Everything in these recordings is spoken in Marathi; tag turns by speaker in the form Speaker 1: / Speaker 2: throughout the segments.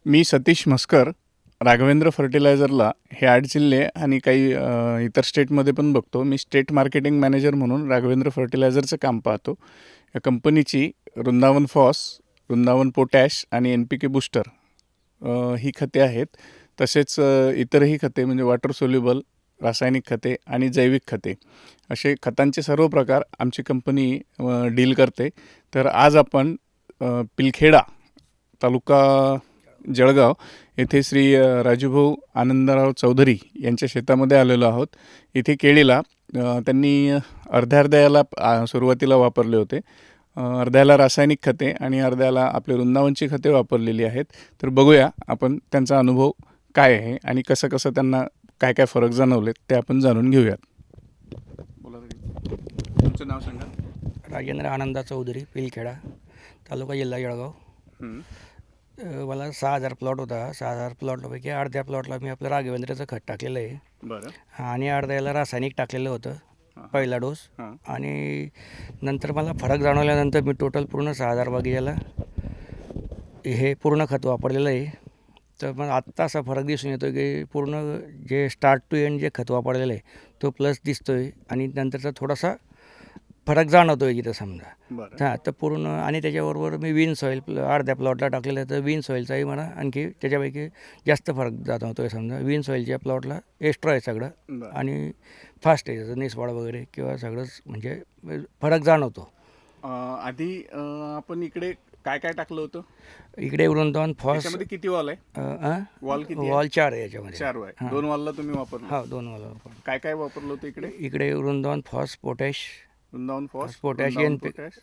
Speaker 1: मी सतीश म्हस्कर राघवेंद्र फर्टिलायझरला हे 8 जिल्हे आणि काही इतर स्टेटमध्ये पण बघतो. मी स्टेट मार्केटिंग मॅनेजर म्हणून राघवेंद्र फर्टिलायझरचं काम पाहतो. या कंपनीची वृंदावन फॉस, वृंदावन पोटॅश आणि NPK बूस्टर ही खते आहेत. तसेच इतरही खते म्हणजे वॉटर सोल्युबल, रासायनिक खते आणि जैविक खते असे खतांचे सर्व प्रकार आमची कंपनी डील करते. तर आज आपण पिलखेडा तालुका जळगाव येथे श्री राजूभाऊ आनंदराव चौधरी यांच्या शेतामध्ये आलेलो आहोत. इथे केळीला त्यांनी अर्ध्या याला सुरुवातीला वापरले होते. अर्ध्याला रासायनिक खते आणि अर्ध्याला आपले वृंदावनची खते वापरलेली आहेत. तर बघूया आपण त्यांचा अनुभव काय आहे आणि कसं कसं त्यांना काय काय फरक जाणवले ते आपण जाणून घेऊयात. बोला, तुमचं नाव सांगा.
Speaker 2: राजेंद्र आनंदा चौधरी, पिलखेडा तालुका जिल्हा जळगाव. मला 6,000 प्लॉट होता. 6,000 प्लॉटपैकी अर्ध्या प्लॉटला मी आपलं राघवेंद्रचं खत टाकलेलं आहे.
Speaker 1: बरं.
Speaker 2: आणि अर्ध्याला रासायनिक टाकलेलं होतं पहिला डोस. आणि नंतर मला फरक जाणवल्यानंतर मी टोटल पूर्ण 6,000 बगीच्याला हे पूर्ण खत वापरलेलं आहे. तर मग आत्ता असा फरक दिसून येतो की पूर्ण जे स्टार्ट टू एंड जे खत वापरलेलं आहे तो प्लस दिसतो आहे आणि नंतरचा थोडासा फरक जाणवतो आहे जिथं समजा. हां, तर पूर्ण आणि त्याच्याबरोबर मी विन सॉईल अर्ध्या प्लॉटला टाकलेलं आहे. तर विन सॉईलचाही मला आणखी त्याच्यापैकी जास्त फरक जाणवतो आहे समजा. विन सॉईलच्या प्लॉटला एक्स्ट्रा आहे सगळं आणि फास्ट आहे त्याचं निसवाड वगैरे किंवा सगळंच म्हणजे फरक जाणवतो.
Speaker 1: आधी आपण इकडे काय काय टाकलं होतं?
Speaker 2: इकडे वृंदावन फॉस
Speaker 1: किती वॉल आहे? वॉल किती?
Speaker 2: वॉल 4 आहे याच्यामध्ये.
Speaker 1: 4 आहे. 2 वॉलला तुम्ही वापरलं?
Speaker 2: हो, 2 वॉल वापरलं.
Speaker 1: काय काय वापरलं होतं इकडे?
Speaker 2: इकडे वृंदावन फॉस, पोटॅश,
Speaker 1: वृंदावन फॉस,
Speaker 2: पोटॅश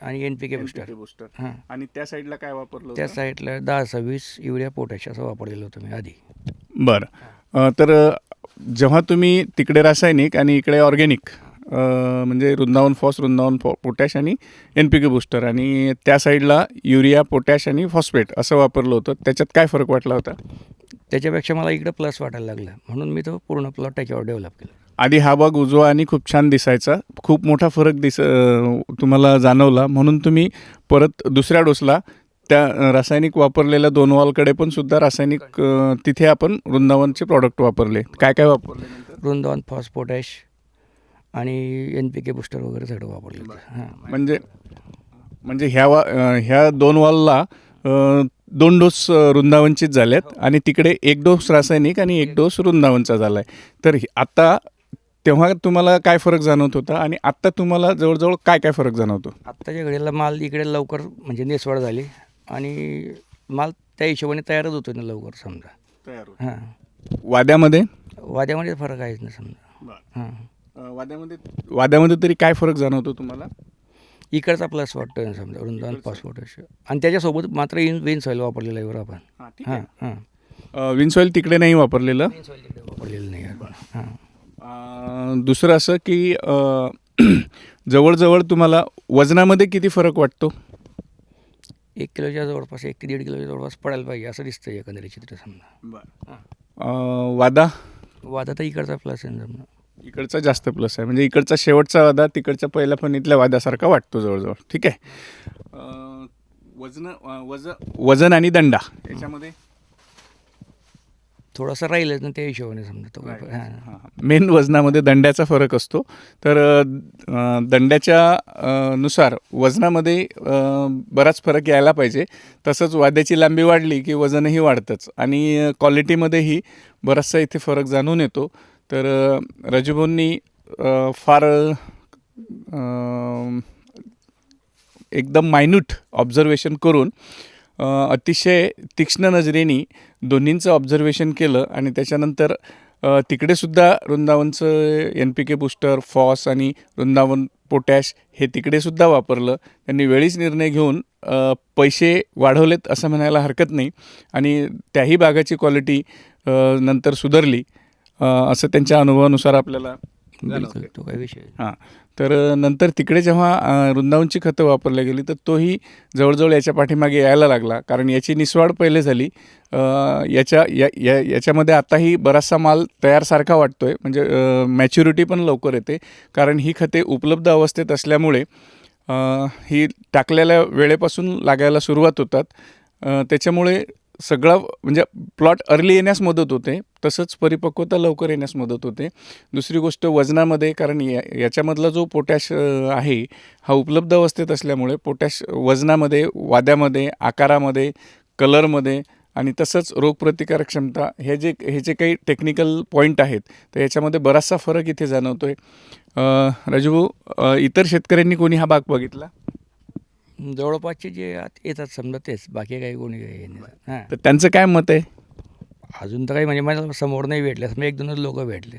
Speaker 2: आणि NPK
Speaker 1: बूस्टर. आणि त्या साईडला काय वापरलं होतं?
Speaker 2: त्या साईडला 10-26 युरिया पोटॅश असं वापरलेलं होतं मी आधी.
Speaker 1: बरं. तर जेव्हा तुम्ही तिकडे रासायनिक आणि इकडे ऑर्गॅनिक म्हणजे वृंदावन फॉस, वृंदावन पोटॅश आणि NPK बूस्टर आणि त्या साईडला युरिया, पोटॅश आणि फॉस्फेट असं वापरलं होतं, त्याच्यात काय फरक वाटला होता?
Speaker 2: त्याच्यापेक्षा मला इकडं प्लस वाटायला लागलं म्हणून मी तो पूर्ण प्लॉट त्याच्यावर डेव्हलप केला.
Speaker 1: आधी हा भाग उजवा आणि खूप छान दिसायचा. खूप मोठा फरक तुम्हाला जाणवला म्हणून तुम्ही परत दुसऱ्या डोसला त्या रासायनिक वापरलेल्या 2 वॉलकडे पण सुद्धा रासायनिक तिथे आपण वृंदावनचे प्रॉडक्ट वापरले. काय काय वापरले?
Speaker 2: वृंदावन फॉस, पोटॅश आणि NPK बूस्टर वगैरे सगळं वापरलं.
Speaker 1: म्हणजे ह्या 2 वॉलला 2 डोस वृंदावनचीच झाल्यात आणि तिकडे 1 डोस रासायनिक आणि 1 डोस वृंदावनचा झाला आहे. तर आता तेव्हा तुम्हाला काय फरक जाणवत होता आणि आत्ता तुम्हाला जवळजवळ काय काय फरक जाणवतो?
Speaker 2: आत्ताच्या घडीला माल इकडे लवकर म्हणजे निसवड झाली आणि माल त्या हिशोबाने तयारच होतो ना लवकर समजा.
Speaker 1: तयार. हां. वाद्यामध्ये
Speaker 2: फरक आहेच ना समजा. हां.
Speaker 1: वाद्यामध्ये तरी काय फरक जाणवतो तुम्हाला?
Speaker 2: इकडचा प्लस वाटतो ना समजा वृंदावन पासपोर्ट आणि त्याच्यासोबत मात्र विन सॉईल वापरलेलं आहे बरोबर आपण.
Speaker 1: हां हां. विन सॉईल तिकडे नाही वापरलेलं?
Speaker 2: वापरलेलं नाही. हां.
Speaker 1: दुसरं असं की जवळजवळ तुम्हाला वजनामध्ये किती फरक वाटतो?
Speaker 2: 1 किलोच्या जवळपास, 1 ते 1.5 किलोच्या जवळपास पडायला पाहिजे असं दिसतं एकंदरीत चित्र समजा. वादा तर इकडचा प्लस आहे समजा.
Speaker 1: इकडचा जास्त प्लस आहे म्हणजे इकडचा शेवटचा वादा तिकडच्या पहिल्या फणीतल्या वाद्यासारखा वाटतो जवळजवळ. ठीक आहे. वजन आणि दंडा याच्यामध्ये
Speaker 2: थोडासा राहीलच ना त्या हिशोबाने समजा तो.
Speaker 1: मेन वजनामध्ये दंड्याचा फरक असतो. तर दंड्याच्या नुसार वजनामध्ये बराच फरक यायला पाहिजे. तसंच वाद्याची लांबी वाढली की वजनही वाढतंच आणि क्वालिटीमध्येही बराचसा इथे फरक जाणून येतो. तर राजूभाऊंनी फार एकदम मायन्यूट ऑब्झर्वेशन करून अतिशय तीक्ष्ण नजरेने दोन्हींचं ऑब्झर्वेशन केलं आणि त्याच्यानंतर तिकडेसुद्धा वृंदावनचं NPK बूस्टर, फॉस आणि वृंदावन पोटॅश हे तिकडेसुद्धा वापरलं. त्यांनी वेळीच निर्णय घेऊन पैसे वाढवलेत असं म्हणायला हरकत नाही आणि त्याही बागाची क्वालिटी नंतर सुधारली असं त्यांच्या अनुभवानुसार आपल्याला
Speaker 2: तो काही विषय.
Speaker 1: हां. तर नंतर तिकडे जेव्हा वृंदावनची खतं वापरली गेली तर तोही जवळजवळ याच्या पाठीमागे यायला लागला कारण याची निसवाड पहिले झाली. याच्यामध्ये आताही बराचसा माल तयारसारखा वाटतो आहे म्हणजे मॅच्युरिटी पण लवकर येते कारण ही खते उपलब्ध अवस्थेत असल्यामुळे ही टाकलेल्या वेळेपासून लागायला सुरुवात होतात. त्याच्यामुळे सगळं म्हणजे प्लॉट अर्ली येण्यास मदत होते, तसंच परिपक्वता लवकर येण्यास मदत होते. दुसरी गोष्ट वजनामध्ये, कारण याच्यामधला जो पोटॅश आहे हा उपलब्ध अवस्थेत असल्यामुळे पोटॅश वजनामध्ये, वाद्यामध्ये, आकारामध्ये, कलरमध्ये आणि तसंच रोगप्रतिकारक क्षमता हे जे काही टेक्निकल पॉईंट आहेत तर याच्यामध्ये बराचसा फरक इथे जाणवतो आहे. राजूभाऊ, इतर शेतकऱ्यांनी कोणी हा बाग बघितला?
Speaker 2: जवळपासचे जे येतात समजा तेच, बाकी काही कोणी काही नाही. हां,
Speaker 1: तर त्यांचं काय मत आहे?
Speaker 2: अजून तर काही म्हणजे मला समोर नाही भेटले, समजा 1-2च लोक भेटले.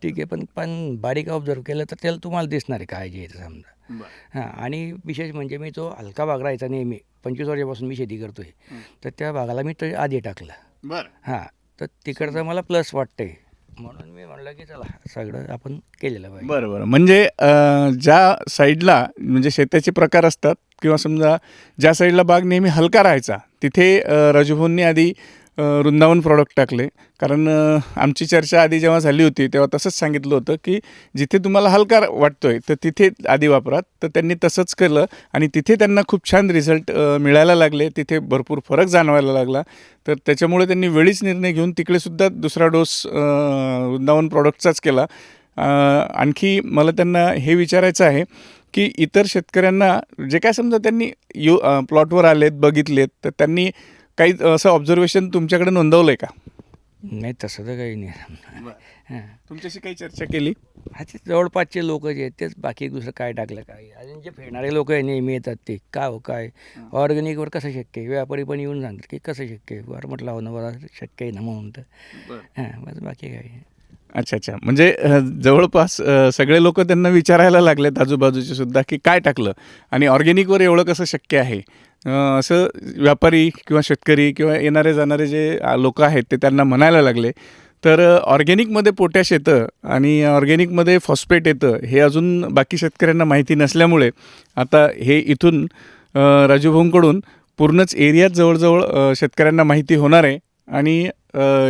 Speaker 2: ठीक आहे, पण पण बारीक ऑब्झर्व केलं तर त्याला तुम्हाला दिसणार आहे काय जे आहे ते समजा. हां, आणि विशेष म्हणजे मी तो हलका भाग राहायचा नेहमी, 25 वर्षापासून मी शेती करतोय, तर त्या भागाला मी तो आधी टाकलं. हां, तर तिकडचं मला प्लस वाटतंय, म्हणून मी म्हणलं की चला सगळं आपण केलेलं पाहिजे.
Speaker 1: बरं. म्हणजे ज्या साईडला म्हणजे शेताचे प्रकार असतात किंवा समजा ज्या साईडला बाग नेहमी हलका राहायचा तिथे राजूभाऊंनी आधी वृंदावन प्रॉडक्ट टाकले. कारण आमची चर्चा आधी जेव्हा झाली होती तेव्हा तसंच सांगितलं होतं की जिथे तुम्हाला हलका वाटतोय तर तिथे आधी वापरा. तर त्यांनी तसंच केलं आणि तिथे त्यांना खूप छान रिझल्ट मिळायला लागले, तिथे भरपूर फरक जाणवायला लागला. तर त्याच्यामुळे त्यांनी वेळीच निर्णय घेऊन तिकडेसुद्धा दुसरा डोस वृंदावन प्रॉडक्टचाच केला. आणखी मला त्यांना हे विचारायचं आहे की इतर शेतकऱ्यांना जे काय समजा त्यांनी प्लॉटवर आलेत, बघितलेत, तर त्यांनी काही असं ऑब्झर्वेशन तुमच्याकडे नोंदवलं आहे का?
Speaker 2: नाही तसं तर काही नाही. हां,
Speaker 1: तुमच्याशी काही चर्चा केली?
Speaker 2: हा ते जवळपासचे लोक जे आहेत तेच, बाकी दुसरं काय टाकलं काय. अजून जे फिरणारे लोक आहे नेहमी येतात ते का हो काय ऑर्गॅनिकवर कसं शक्य आहे, व्यापारी पण येऊन सांगतात की कसं शक्य आहे, बरं म्हटलं हो ना बरं शक्य आहे ना म्हणून. तर हां, बस बाकी काही नाही.
Speaker 1: अच्छा. म्हणजे जवळपास सगळे लोक त्यांना विचारायला लागलेत आजूबाजूचे सुद्धा की काय टाकलं आणि ऑर्गॅनिकवर एवढं कसं शक्य आहे. असं व्यापारी किंवा शेतकरी किंवा येणारे जाणारे जे लोक आहेत ते त्यांना म्हणायला लागले. तर ऑर्गॅनिकमध्ये पोटॅश येतं आणि ऑर्गॅनिकमध्ये फॉस्फेट येतं हे अजून बाकी शेतकऱ्यांना माहिती नसल्यामुळे आता हे इथून राजूभाऊंकडून पूर्णच एरियात जवळजवळ शेतकऱ्यांना माहिती होणार आहे आणि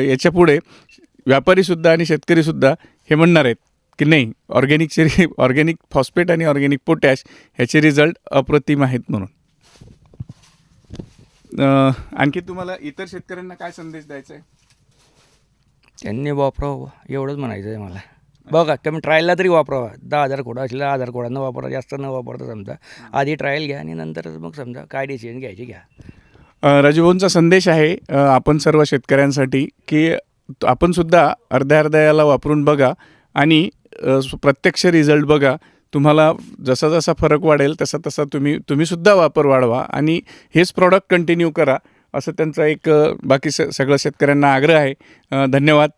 Speaker 1: याच्यापुढे व्यापारीसुद्धा आणि शेतकरीसुद्धा हे म्हणणार आहेत की नाही, ऑर्गॅनिक फॉस्फेट आणि ऑर्गॅनिक पोटॅश ह्याचे रिझल्ट अप्रतिम आहेत म्हणून. आणखी तुम्हाला इतर शेतकऱ्यांना काय संदेश द्यायचा आहे?
Speaker 2: त्यांनी वापरावं एवढंच म्हणायचं आहे मला. बघा कमी ट्रायलला तरी वापरावा. 10,000 खोडं असले 10,000 खोडांना वापरा, जास्त न वापरता समजा आधी ट्रायल घ्या आणि नंतरच मग समजा काय डिसिजन घ्यायचे घ्या.
Speaker 1: राजूभाऊंचा संदेश आहे आपण सर्व शेतकऱ्यांसाठी की आपण सुद्धा अर्ध्या याला वापरून बघा आणि प्रत्यक्ष रिझल्ट बघा. तुम्हाला जसा जसा फरक वाढेल तसा तसा तुम्ही सुद्धा वापर वाढवा आणि हेच प्रॉडक्ट कंटिन्यू करा, असं त्यांचा एक बाकी सगळ्या शेतकऱ्यांना आग्रह आहे. धन्यवाद.